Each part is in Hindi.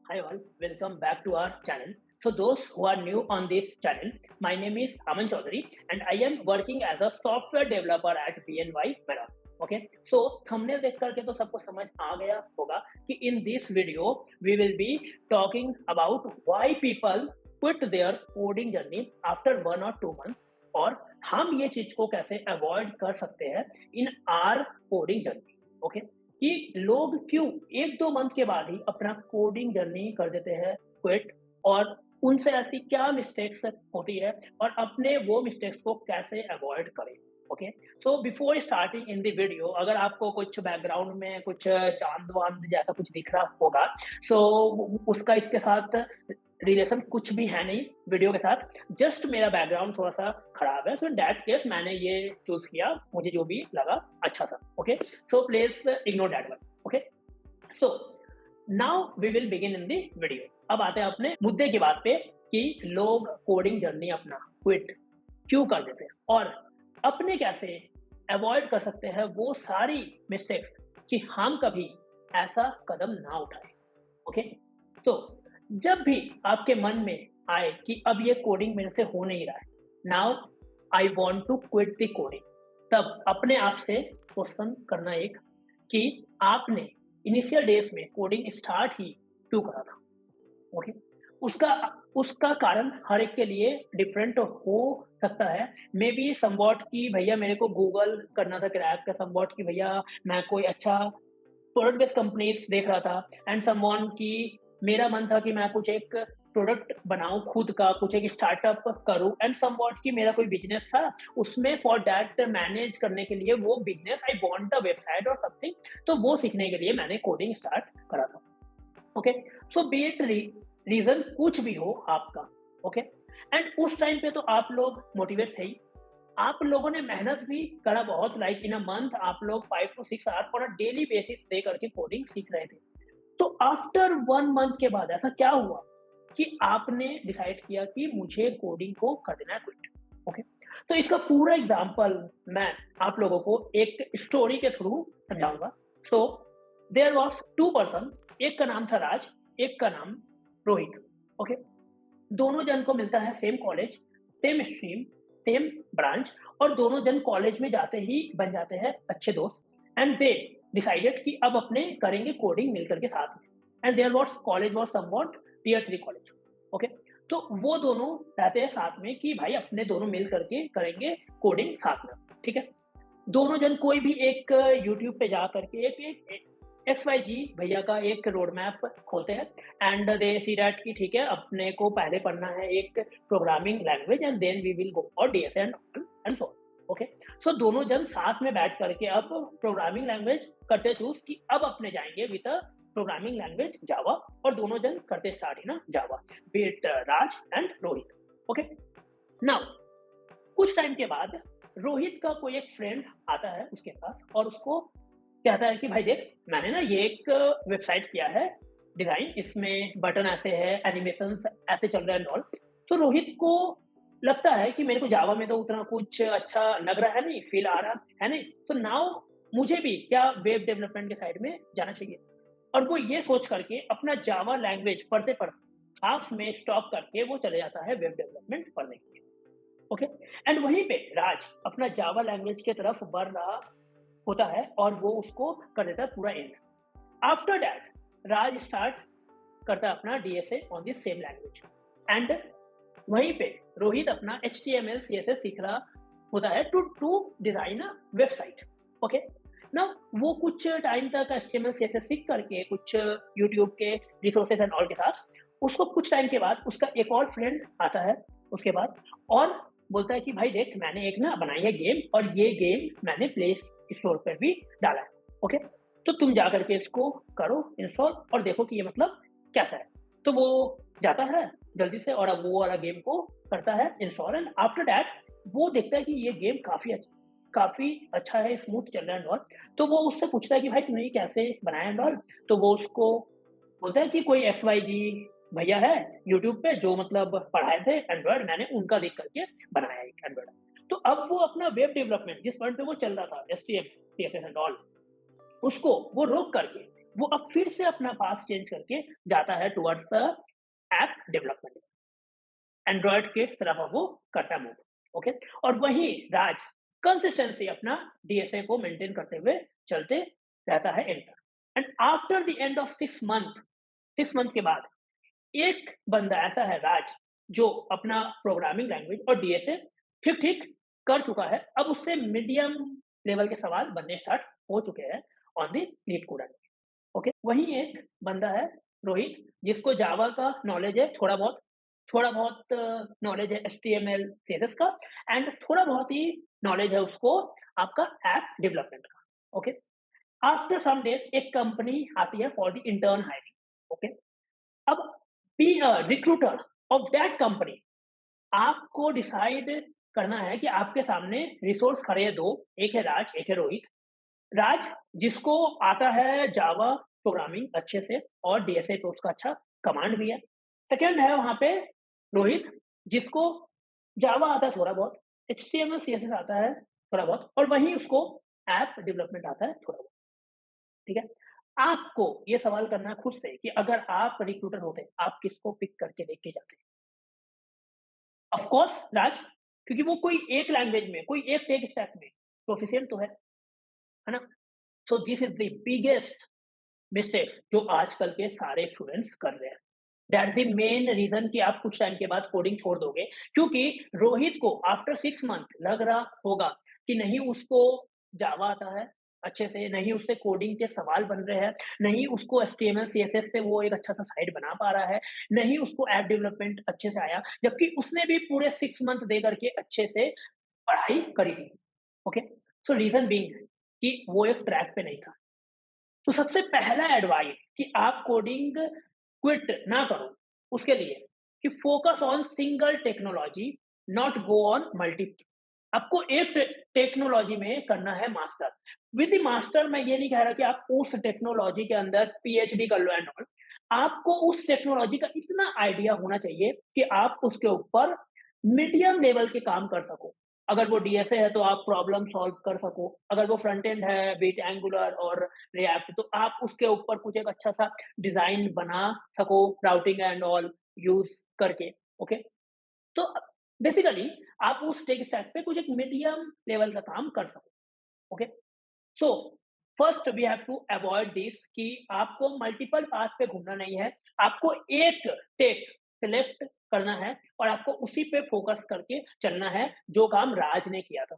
Hi all, welcome back to our channel. So those who are new on this channel, my name is Aman Chaudhary and I am working as a software developer at BNY Mera. Okay, so thumbnail देख करके तो सबको समझ आ गया होगा कि in this video we will be talking about why people quit their coding journey after 1 or 2 months और हम ये चीज को कैसे अवॉइड कर सकते हैं इन आर कोडिंग जर्नी। ओके, कि लोग क्यों 1-2 मंथ के बाद ही अपना कोडिंग जर्नी कर देते हैं क्विट, और उनसे ऐसी क्या मिस्टेक्स होती है और अपने वो मिस्टेक्स को कैसे अवॉइड करें। Okay, so before starting in the video, अगर आपको कुछ बैकग्राउंड में कुछ चांद वांद जैसा कुछ दिख रहा होगा, सो उसका इसके साथ रिलेशन कुछ भी है नहीं वीडियो के साथ। जस्ट मेरा बैकग्राउंड थोड़ा सा खराब है, सो इन दैट केस मैंने ये चूज किया, मुझे जो भी लगा अच्छा था। Okay, so please ignore that one. Okay, so now we will begin in the video. अब आते हैं अपने मुद्दे की बात पे कि लोग कोडिंग जर्नी अपना क्विट क्यों कर देते हैं और अपने कैसे अवॉइड कर सकते हैं वो सारी मिस्टेक्स कि हम कभी ऐसा कदम ना उठाएं। ओके, तो जब भी आपके मन में आए कि अब ये कोडिंग मेरे से हो नहीं रहा है, now I want to quit the coding, तब अपने आप से क्वेश्चन करना एक कि आपने इनिशियल डेज में कोडिंग स्टार्ट ही क्यों करा था। ओके, उसका उसका कारण हर एक के लिए डिफरेंट हो सकता है। मे बी समवॉट कि भैया मेरे को गूगल करना था क्रैक का, समवॉट कि भैया मैं कोई अच्छा प्रोडक्ट बेस्ड कंपनीज देख रहा था, एंड समवन कि मेरा मन था कि मैं कुछ एक प्रोडक्ट बनाऊं खुद का, कुछ एक स्टार्टअप करूं, एंड समवॉट कि मेरा कोई बिजनेस था, उसमें फॉर दैट मैनेज करने के लिए वो business I want a website और समथिंग, तो वो सीखने के लिए मैंने कोडिंग स्टार्ट करा था। Okay, so be it reason कुछ भी हो आपका। ओके, एंड उस टाइम पे तो आप लोग मोटिवेट थे ही, आप लोगों ने मेहनत भी करा बहुत, लाइक इन अ मंथ आप लोग 5 to 6 आवर्स पर डेली बेसिस दे करके कोडिंग सीख रहे थे। तो आफ्टर 1 मंथ के बाद ऐसा क्या हुआ कि आपने डिसाइड किया कि मुझे कोडिंग को कर देना है क्विट। ओके, तो इसका पूरा एग्जांपल मैं आप लोगों को एक स्टोरी के थ्रू समझाऊंगा। सो देयर वाज 2 पर्सन, एक का नाम था राज, एक का नाम रोहित। ओके, दोनों जन को मिलता है same college, same stream, same branch, और दोनों जन कॉलेज में जाते ही बन जाते हैं अच्छे दोस्त, एंड दे डिसाइडेड कि अब अपने करेंगे कोडिंग मिल करके साथ में। And there was college was somewhat tier 3 college. Okay, तो वो दोनों रहते हैं साथ में कि भाई अपने दोनों मिल करके करेंगे कोडिंग साथ में। ठीक है, दोनों जन कोई भी एक यूट्यूब पे जा करके एक एक एक्स वाई जी भैया का एक रोड मैप खोलते हैं, एंड दे सी दैट कि ठीक है अपने को पहले पढ़ना है एक programming language and then we will go और DS and so. Okay, so दोनों जन साथ में बैठ करके अब प्रोग्रामिंग लैंग्वेज करते चूज कि अब अपने जाएंगे विद प्रोग्रामिंग लैंग्वेज जावा, और दोनों जन करते स्टार्ट ही ना जावा, बीट Raj and Rohit. Okay, now कुछ टाइम के बाद रोहित का कोई एक फ्रेंड आता है उसके पास और उसको कहता है कि भाई देख, मैंने ना ये एक वेबसाइट किया है डिजाइन, इसमें बटन ऐसे है, एनिमेशन ऐसे चल रहा है ऑल। तो रोहित को लगता है कि मेरे को जावा में तो उतना कुछ अच्छा लग रहा है नहीं, फील आ रहा है नहीं, तो नाउ मुझे भी क्या वेब डेवलपमेंट के साइड में जाना चाहिए। और वो ये सोच करके अपना जावा लैंग्वेज पढ़ते पढ़ते हाफ में स्टॉप करके वो चले जाता है वेब डेवलपमेंट पढ़ने के लिए। ओके, एंड वहीं पे राज अपना जावा लैंग्वेज की तरफ बढ़ रहा होता है और वो उसको कर देता है पूरा and. After that Raj start करता है अपना DSA on this same language, and वहीं पे रोहित अपना HTML CSS सीख रहा होता है to to design a website. Okay, ना वो कुछ टाइम तक HTML CSS सीख करके कुछ यूट्यूब के रिसोर्सेज एंड ऑल के साथ, उसको कुछ टाइम के बाद उसका एक और फ्रेंड आता है उसके बाद और बोलता है कि भाई देख, मैंने एक ना बनाई है गेम और ये गेम मैंने प्ले स्टोर पर भी डाला है। ओके, तो तुम जा करके इसको करो इंस्टॉल और देखो कि ये मतलब कैसा है। तो वो जाता है जल्दी से और अब वो वाला गेम को करता है इंस्टॉल, एंड आफ्टर दैट वो देखता है कि ये गेम काफी अच्छा है, स्मूथ चल रहा है और तो वो उससे पूछता है कि भाई तूने ये कैसे बनाया है और तो वो उसको बोलता है कि कोई एक्स वाई जी भैया है यूट्यूब पे जो मतलब पढ़ाए थे एंड्रॉयड, मैंने उनका देख करके बनाया एक एंड्रॉयड। तो अब वो अपना वेब डेवलपमेंट जिस पॉइंट पे वो चल रहा था, S T M C S S and all, उसको वो रोक करके वो अब फिर से अपना पाथ चेंज करके जाता है towards the app development. Android की तरफ अब वो करता है मूव, ओके। और वहीं राज कंसिस्टेंसी अपना डीएसए को मेंटेन करते हुए चलते रहता है एंड तक। And after the end of 6 month, 6 month के बाद एक बंदा ऐसा है राज, जो अपना प्रोग्रामिंग लैंग्वेज और डीएसए ठीक ठीक कर चुका है। अब उससे मीडियम लेवल के सवाल बनने स्टार्ट हो चुके हैं on the leet code. Okay, वहीं एक बंदा है रोहित, जिसको जावा का नॉलेज है थोड़ा बहुत नॉलेज है एचटीएमएल सीएसएस का, एंड थोड़ा बहुत ही नॉलेज है उसको आपका ऐप डेवलपमेंट का। ओके, आफ्टर सम डेज एक कंपनी आती है for the intern hiring. Okay, अब be recruiter of that company, आपको डिसाइड करना है कि आपके सामने रिसोर्स खड़े हैं दो, एक है राज, एक है रोहित। राज, जिसको आता है जावा प्रोग्रामिंग अच्छे से और डीएसए पे उसका अच्छा कमांड भी है। सेकंड है वहाँ पे रोहित, जिसको जावा आता है थोड़ा बहुत, एचटीएमएल सीएसएस आता है थोड़ा बहुत, और वहीं उसको ऐप डेवलपमेंट आता है थोड़ा बहुत। ठीक है? आपको ये सवाल करना है खुद से कि अगर आप रिक्रूटर होते, आप किसको पिक करके लेके जाते? ऑफ कोर्स राज, क्योंकि वो कोई एक लैंग्वेज में, कोई एक टेक स्टैक में प्रोफिशिएंट तो है ना? So this is the biggest mistakes जो आजकल के सारे स्टूडेंट्स कर रहे हैं। दैट्स द मेन रीजन कि आप कुछ टाइम के बाद कोडिंग छोड़ दोगे, क्योंकि रोहित को आफ्टर 6 मंथ लग रहा होगा कि नहीं उसको जावा आता है अच्छे से, नहीं उससे कोडिंग के सवाल बन रहे हैं, नहीं उसको एचटीएमएल सीएसएस से वो एक अच्छा सा साइट बना पा रहा है, नहीं उसको ऐप डेवलपमेंट अच्छे से आया, जबकि उसने भी पूरे 6 मंथ दे करके अच्छे से पढ़ाई करी थी। ओके, सो रीजन बीइंग कि वो एक ट्रैक पे नहीं था। तो सबसे पहला एडवाइस कि आप कोडिंग क्विट ना करो, उसके लिए कि focus on single technology, not go on multi. आपको एक टेक्नोलॉजी में करना है मास्टर। विद द मास्टर मैं ये नहीं कह रहा कि आप उस टेक्नोलॉजी के अंदर पीएचडी कर लो एंड ऑल। आपको उस टेक्नोलॉजी का इतना आइडिया होना चाहिए कि आप उसके ऊपर मीडियम लेवल के काम कर सको। अगर वो डीएसए है तो आप प्रॉब्लम सॉल्व कर सको, अगर वो फ्रंट एंड है विथ एंगुलर और रिएक्ट, तो आप उसके ऊपर कुछ एक अच्छा सा डिजाइन बना सको, राउटिंग एंड ऑल यूज करके। ओके, तो बेसिकली आप उस टेक स्टैक पे कुछ एक मीडियम लेवल का काम कर सको। Okay, so first we have to avoid this कि आपको मल्टीपल पाथ पे घूमना नहीं है, आपको एक टेक सिलेक्ट करना है और आपको उसी पे फोकस करके चलना है जो काम राज ने किया था।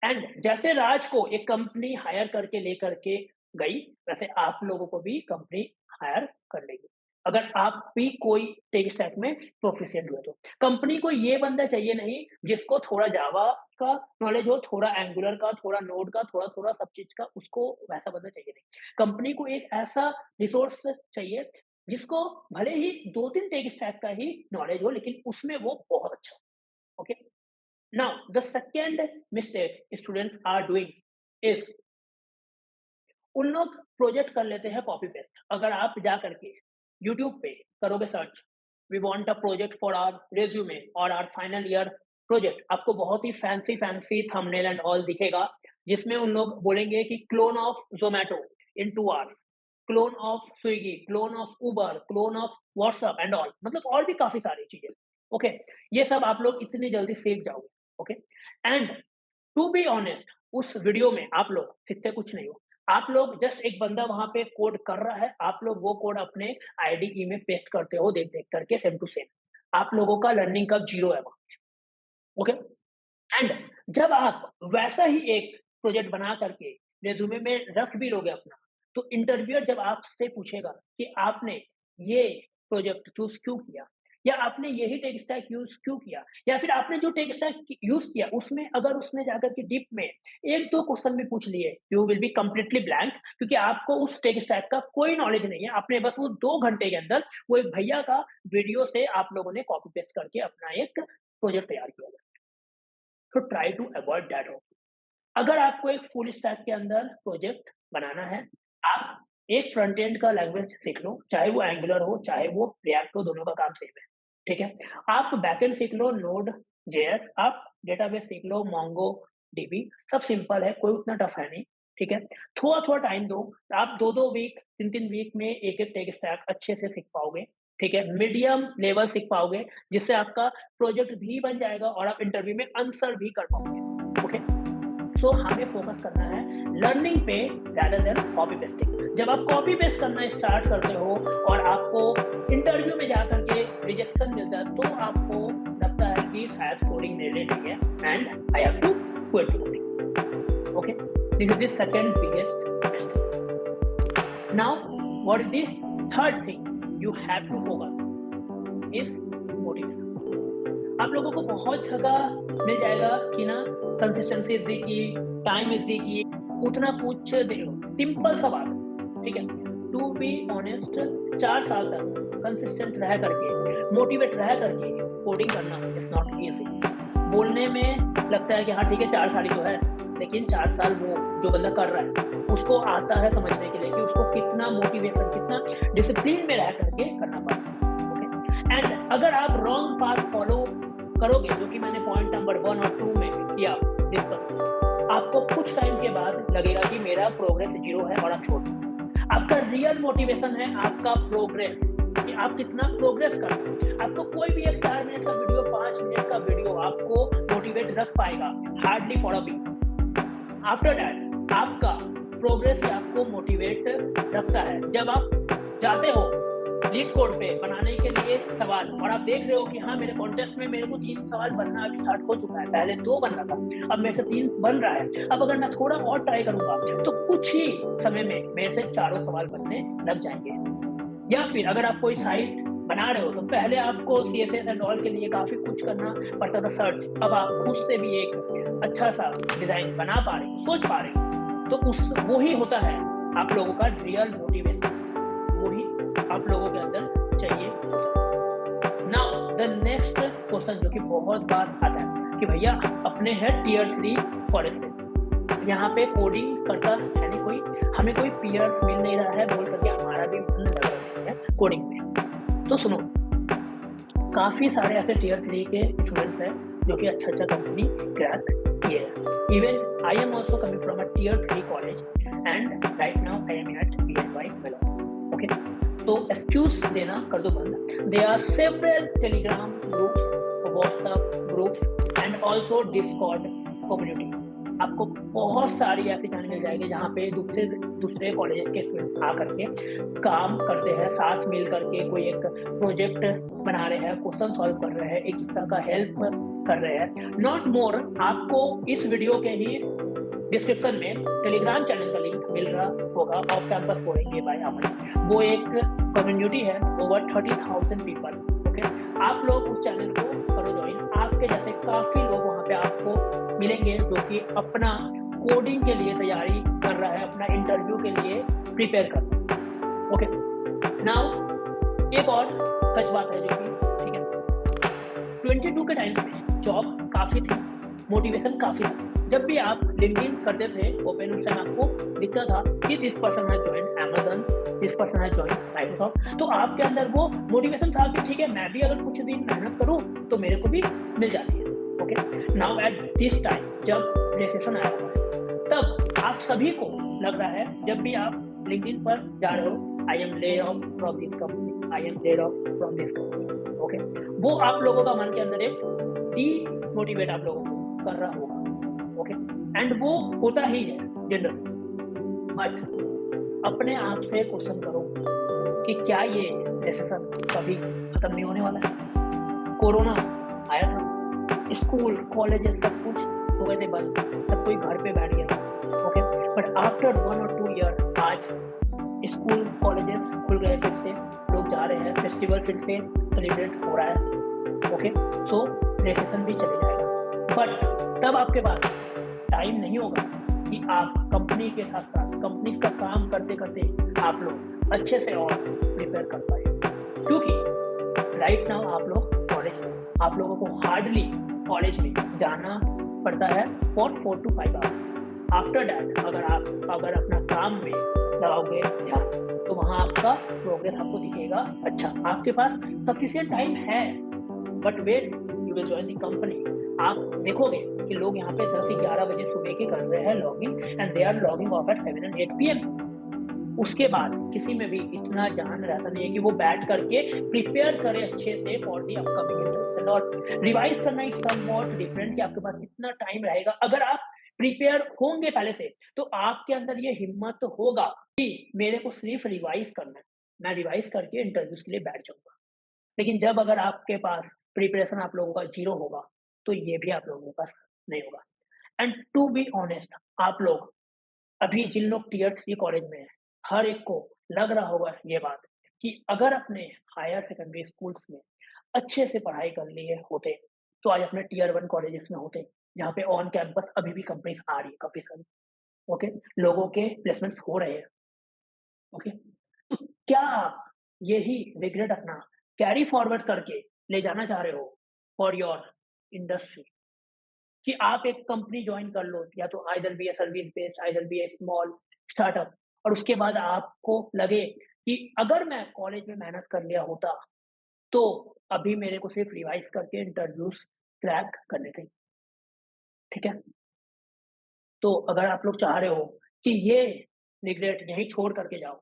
एंड जैसे राज को एक कंपनी हायर करके लेकर के गई, वैसे आप लोगों को भी कंपनी हायर कर लेगी। अगर आप भी कोई टेक स्टैक में प्रोफिशिएंट हुए तो। कंपनी को ये बंदा चाहिए नहीं जिसको थोड़ा जावा का नॉलेज हो, थोड़ा एंगुलर का, थोड़ा नोड का, थोड़ा-थोड़ा सब चीज़ का, उसको वैसा बंदा चाहिए नहीं। कंपनी को एक ऐसा रिसोर्स चाहिए जिसको भले ही 2-3 टेक स्टैक का ही नॉलेज हो, लेकिन उसमें वो बहुत अच्छा हो। Okay? Now, the second mistake students are doing is उन लोग प्रोजेक्ट कर लेते हैं कॉपी पेस्ट। अगर आप जा करके यूट्यूब पे करोगे search, we want a project for our resume और आवर फाइनल ईयर प्रोजेक्ट, आपको बहुत ही fancy fancy thumbnail and all दिखेगा, जिसमें उन लोग बोलेंगे कि clone of Zomato in 2 hours, clone of Swiggy, clone of Uber, clone of WhatsApp and all, मतलब और भी काफ़ी सारी चीज़ें। ओके, ये सब आप लोग इतनी जल्दी सीख जाओगे। Okay, and to be honest, उस वीडियो में आप लोग सीखते कुछ नहीं हो। आप लोग जस्ट एक बंदा वहाँ पे कोड कर रहा है, आप लोग वो कोड अपने आईडीई में पेस्ट करते हो देख-देख करके सेम टू सेम। आप लोगों का लर्निंग कर्व 0 है वहाँ। ओके? एंड जब आप वैसा ही एक प्रोजेक्ट बना करके रिज्यूमे में रख भी लोगे अपना, तो इंटरव्यूअर जब आपसे पूछेगा कि आपने ये प्रोजेक्ट चूज़ क्यों किया? या आपने यही टेक स्टैक यूज़ क्यों किया? या फिर आपने जो टेक स्टैक यूज़ किया उसमें अगर उसने जाकर के डीप में 1-2 क्वेश्चन भी पूछ लिए, you will be completely blank, क्योंकि आपको उस टेक स्टैक का कोई नॉलेज नहीं है। आपने बस वो 2 घंटे के अंदर वो एक भैया का वीडियो से आप लोगों ने कॉपी पेस्ट करके अपना एक प्रोजेक्ट तैयार किया होगा। तो try to avoid that also. अगर आपको एक फुल स्टैक के अंदर प्रोजेक्ट बनाना है, आप एक फ्रंट एंड का लैंग्वेज सीख लो, चाहे वो एंगुलर हो, चाहे वो रिएक्ट हो, दोनों का काम सेम है, ठीक है? आप बैकएंड सीख लो नोड जेएस, आप डेटाबेस सीख लो मोंगो डीबी, सब सिंपल है, कोई उतना टफ है नहीं। ठीक है? थोड़ा-थोड़ा टाइम दो, आप 2-2 वीक, 3-3 वीक में एक-एक टेक स्टैक अच्छे से सीख पाओगे, ठीक है? मीडियम लेवल सीख पाओगे, जिससे आपका प्रोजेक्ट भी बन जाएगा और आप इंटरव्यू में आंसर भी कर पाओगे, ओके? सो हमें फोकस करना है लर्निंग पे rather देन कॉपी पेस्टिंग। जब आप कॉपी पेस्ट करना स्टार्ट करते हो और आपको इंटरव्यू में जाकर के रिजेक्शन मिलता है, तो आपको लगता है कि शायद कोडिंग मेरे लिए नहीं है and I have to quit coding, okay? This is the second biggest mistake. Now what is the third thing you have to focus is motivation. आप लोगों को बहुत जगह मिल जाएगा कि ना कंसिस्टेंसी इज दी की, टाइम इज दी की, उतना पूछ दे लो, सिंपल सा बात है, ठीक है? टू बी ऑनेस्ट, 4 साल तक कंसिस्टेंट रह करके, मोटिवेट रह करके कोडिंग करना इज नॉट इजी। बोलने में लगता है कि हाँ ठीक है 4 साल ही तो है, लेकिन 4 साल वो जो बंदा कर रहा है उसको आता है समझने के लिए कि उसको कितना मोटिवेशन, कितना डिसिप्लिन में रह करके करना पड़ता है, ओके? एंड अगर आप रॉन्ग पाथ फॉलो करोगे, जो कि मैंने पॉइंट नंबर 1 और 2 में किया डिस्कस, आपको कुछ टाइम के बाद लगेगा कि मेरा प्रोग्रेस 0 है और आप छोड़ दो। आपका रियल मोटिवेशन है आपका प्रोग्रेस, कि आप कितना प्रोग्रेस कर रहे हो। आपको कोई भी एक 4 मिनट का वीडियो, 5 मिनट का वीडियो आपको मोटिवेट रख पाएगा, hardly for a week. After that आपका प्रोग्रेस ही आपको मोटिवेट रखता है। जब आप जाते हो लीड कोड पे बनाने के लिए सवाल और आप देख रहे हो कि हाँ मेरे कॉन्टेस्ट में मेरे को 3 सवाल बनना अभी स्टार्ट हो चुका है, पहले 2 बन रहा था, अब मेरे से 3 बन रहा है। अब अगर मैं थोड़ा और ट्राई करूंगा तो कुछ ही समय में मेरे से 4 सवाल बनने लग जाएंगे। या फिर अगर आप कोई साइट बना रहे हो तो पहले आपको CSS एंड ऑल के लिए काफी कुछ करना पड़ता था, सर्च। अब आप खुद से भी एक अच्छा सा डिजाइन बना पा रहे, सोच पा रहे, तो उस वही होता है आप लोगों का रियल मोटिवेशन, वही आप लोगों के अंदर चाहिए होता है। नाउ द नेक्स्ट क्वेश्चन जो कि बहुत बार आता है कि भैया अपने हैं Tier 3 कॉलेज से, यहाँ पे कोडिंग करता है नहीं कोई, हमें कोई पीयर्स मिल नहीं रहा है, बोल करके हमारा भी मन लग रहा है कोडिंग में। तो सुनो, काफी सारे ऐसे Tier 3 के स्टूडेंट्स हैं जो कि अच्छा कंपनी क्रैक किए हैं। Even I am also coming from a Tier 3 college and right now I am at BNY Bangalore, okay? तो एक्सक्यूज देना कर दो बंद। There are several Telegram groups, WhatsApp groups and also Discord community. आपको बहुत सारी ऐसी चैनल मिल जाएगी जहाँ पे दूसरे कॉलेज के स्टूडेंट्स आकर के काम करते हैं, साथ मिल करके कोई एक प्रोजेक्ट बना रहे हैं, क्वेश्चन सॉल्व कर रहे हैं, एक दूसरे का हेल्प कर रहे हैं, नॉट मोर। आपको इस वीडियो के ही डिस्क्रिप्शन में टेलीग्राम चैनल का लिंक मिल रहा होगा, ऑफ कैंपस कोडिंग बाय अमन। वो एक कम्युनिटी है, ओवर 30,000 पीपल, ओके? आप लोग उस चैनल को करो ज्वाइन। आपके जैसे काफी लोग वहाँ पे आपको मिलेंगे जो कि अपना कोडिंग के लिए तैयारी कर रहा है, अपना इंटरव्यू के लिए प्रिपेयर कर रहा है, ओके? नाउ एक और सच बात है जो कि ठीक है, 22 के टाइम में जॉब काफी थी, मोटिवेशन काफी था। जब भी आप लिंक्डइन करते थे ओपन, उस टाइम आपको दिखता था कि this person has joined Amazon, this person has joined Microsoft. तो आपके अंदर वो मोटिवेशन था कि ठीक है मैं भी अगर कुछ दिन मेहनत करूं तो मेरे को भी मिल जाती है, okay? Now at this time जब रिसेशन आया हुआ है, तब आप सभी को लग रहा है, जब भी आप लिंक्डइन पर जा रहे हो, I am laid off from this company, I am laid off from this company, okay? वो आप लोगों का मन के अंदर एक डीमोटिवेट आप लोगों को कर रहा होगा, ओके? एंड वो होता ही है जनरल। बट अपने आप से क्वेश्चन करो कि क्या ये रिसेशन कभी खत्म नहीं होने वाला है? कोरोना आया था, स्कूल कॉलेज सब कुछ हो गए थे बंद, सब कोई घर पे बैठ गया, ओके? बट आफ्टर 1 और 2 ईयर आज स्कूल कॉलेजेस खुल गए, फिर से लोग जा रहे हैं, फेस्टिवल फिर से सेलिब्रेट हो रहा है, ओके? सो रिसेशन भी चले जाएगा, बट तब आपके पास टाइम नहीं होगा कि आप कंपनी के साथ साथ कंपनी का काम करते करते आप लोग अच्छे से और प्रिपेयर कर पाए, क्योंकि राइट नाउ आप लोग कॉलेज में, आप लोगों को हार्डली कॉलेज में जाना पड़ता है for 4 to 5 hours. After that अगर अपना काम में लगाओगे ध्यान, तो वहाँ आपका प्रोग्रेस आपको दिखेगा। अच्छा, आपके पास सफिशिएंट टाइम है, but wait you will join the company, आप देखोगे कि लोग यहाँ पे 10-11 बजे सुबह के कर रहे हैं login and they are logging off at 7 and 8 PM. उसके बाद किसी में भी इतना जान रहता नहीं है कि वो बैठ करके प्रिपेयर करे अच्छे से फॉर द अपकमिंग इंटरव्यूज और रिवाइज करना इज समवॉट डिफरेंट कि आपके पास कितना टाइम रहेगा। अगर आप प्रिपेयर होंगे पहले से तो आपके अंदर ये हिम्मत होगा कि मेरे को सिर्फ रिवाइज करना है, मैं रिवाइज करके इंटरव्यूज के लिए बैठ जाऊंगा। लेकिन जब अगर आपके पास प्रिपरेशन आप लोगों का जीरो होगा तो ये भी आप लोगों के पास नहीं होगा। एंड टू बी ऑनेस्ट, आप लोग अभी जिन लोग टियर 3 कॉलेज में हैं, हर एक को लग रहा होगा ये बात कि अगर अपने हायर सेकेंडरी स्कूल्स में अच्छे से पढ़ाई कर लिए होते, तो आज अपने टियर 1 कॉलेजेस में होते, जहाँ पे ऑन कैंपस अभी भी कंपनीज़ आ रही है काफ़ी सारी, ओके? लोगों के प्लेसमेंट्स हो रहे हैं, ओके? तो क्या आप यही रिग्रेट अपना कैरी फॉरवर्ड करके ले जाना चाह रहे हो फॉर योर इंडस्ट्री? कि आप एक कंपनी जॉइन कर लो या तो either be a service based either be a small startup और उसके बाद आपको लगे कि अगर मैं कॉलेज में मेहनत कर लिया होता तो अभी मेरे को सिर्फ रिवाइज करके इंटरव्यूज क्रैक करने थे। ठीक है, तो अगर आप लोग चाह रहे हो कि ये रिग्रेट यही छोड़ करके जाओ,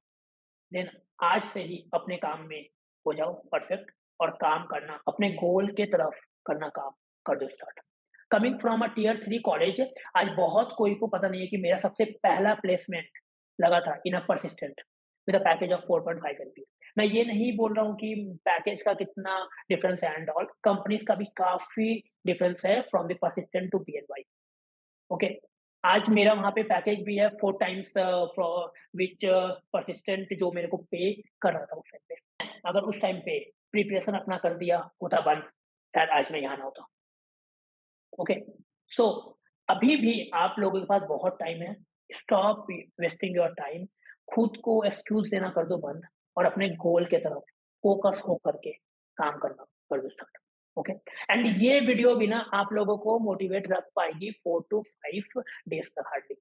देन आज से ही अपने काम में हो जाओ परफेक्ट और काम करना अपने गोल के तरफ करना काम कर दो स्टार्ट। Coming from a tier 3 college, आज बहुत कोई को पता नहीं है कि मेरा सबसे पहला प्लेसमेंट लगा था in a Persistent with a package of 4.5 LPA. मैं ये नहीं बोल रहा हूँ कि पैकेज का कितना डिफरेंस है एंड ऑल, कंपनीज का भी काफ़ी डिफरेंस है from the Persistent to BNY. Okay, आज मेरा वहाँ पे पैकेज भी है 4 टाइम्स फॉर व्हिच परसिस्टेंट जो मेरे को पे कर रहा था उस टाइम पे। अगर उस टाइम पे प्रिपरेशन अपना कर दिया होता बंद, शायद आज मैं यहाँ ना होता। ओके, सो अभी भी आप लोगों के पास बहुत टाइम है। Stop wasting your time. खुद को एक्सक्यूज़ देना कर दो बंद और अपने गोल के तरफ फ़ोकस हो करके काम करना कर दो स्टार्ट। ओके, एंड ये वीडियो भी ना आप लोगों को मोटिवेट रख पाएगी 4 टू 5 डेज़ तक हार्डली।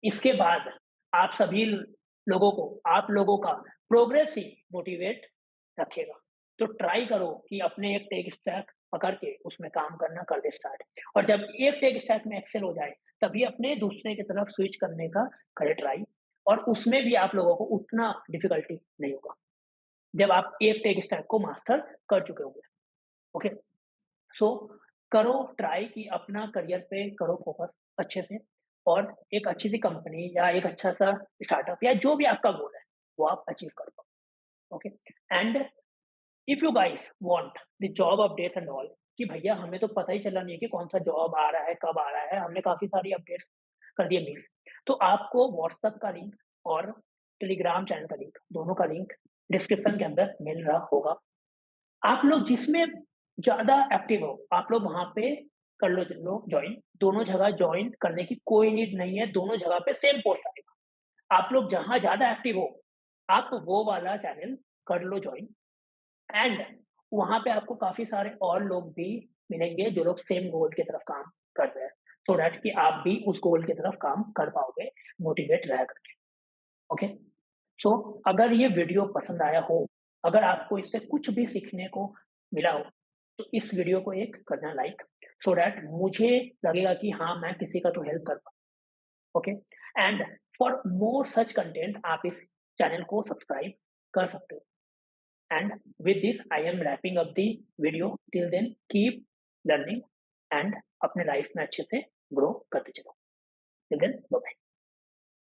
इसके बाद आप सभी लोगों को आप लोगों का प्रोग्रेस ही मोटिवेट रखेगा। तो ट्राई करो कि अपने एक टेक स्टैक पकड़ के उसमें काम करना कर दे स्टार्ट और जब एक टेक स्टैक में एक्सेल हो जाए, तभी अपने दूसरे की तरफ स्विच करने का करें ट्राई और उसमें भी आप लोगों को उतना डिफ़िकल्टी नहीं होगा, जब आप एक टेक स्टैक को मास्टर कर चुके होंगे। ओके? सो करो ट्राई कि अपना करियर पे करो फोकस अच्छे से और एक अच्छी सी कंपनी या एक अच्छा सा स्टार्टअप या जो भी आपका गोल है वो आप अचीव कर पाओ। Okay, and if you guys want the job updates and all कि भैया हमें तो पता ही चला नहीं है कि कौन सा जॉब आ रहा है कब आ रहा है, हमने काफी सारी अपडेट्स कर दिए मिस, तो आपको व्हाट्सएप का लिंक और टेलीग्राम चैनल का लिंक, दोनों का लिंक डिस्क्रिप्शन के अंदर मिल रहा होगा। आप लोग जिसमें ज़्यादा एक्टिव हो, आप लोग वहाँ पे कर लो जॉइन। दोनों जगह जॉइन करने की कोई नीड नहीं है, दोनों जगह पे सेम पोस्ट आएगा। आप लोग जहाँ ज़्यादा एक्टिव हो, आप वो वाला चैनल कर लो जॉइन एंड वहाँ पे आपको काफ़ी सारे और लोग भी मिलेंगे जो लोग सेम गोल की तरफ काम कर रहे हैं, सो दैट कि आप भी उस गोल की तरफ काम कर पाओगे, मोटिवेट रह करके। ओके? सो अगर ये वीडियो पसंद आया हो, अगर आपको इससे कुछ भी सीखने को मिला हो, तो इस वीडियो को एक करना लाइक सो दैट मुझे लगेगा कि हाँ, मैं किसी का तो हेल्प कर पाऊँ। Okay? And for more such content आप इस चैनल को सब्सक्राइब कर सकते हो। And with this I am wrapping up the video. Till then keep learning and अपने लाइफ में अच्छे से ग्रो करते चलो। Till then bye bye.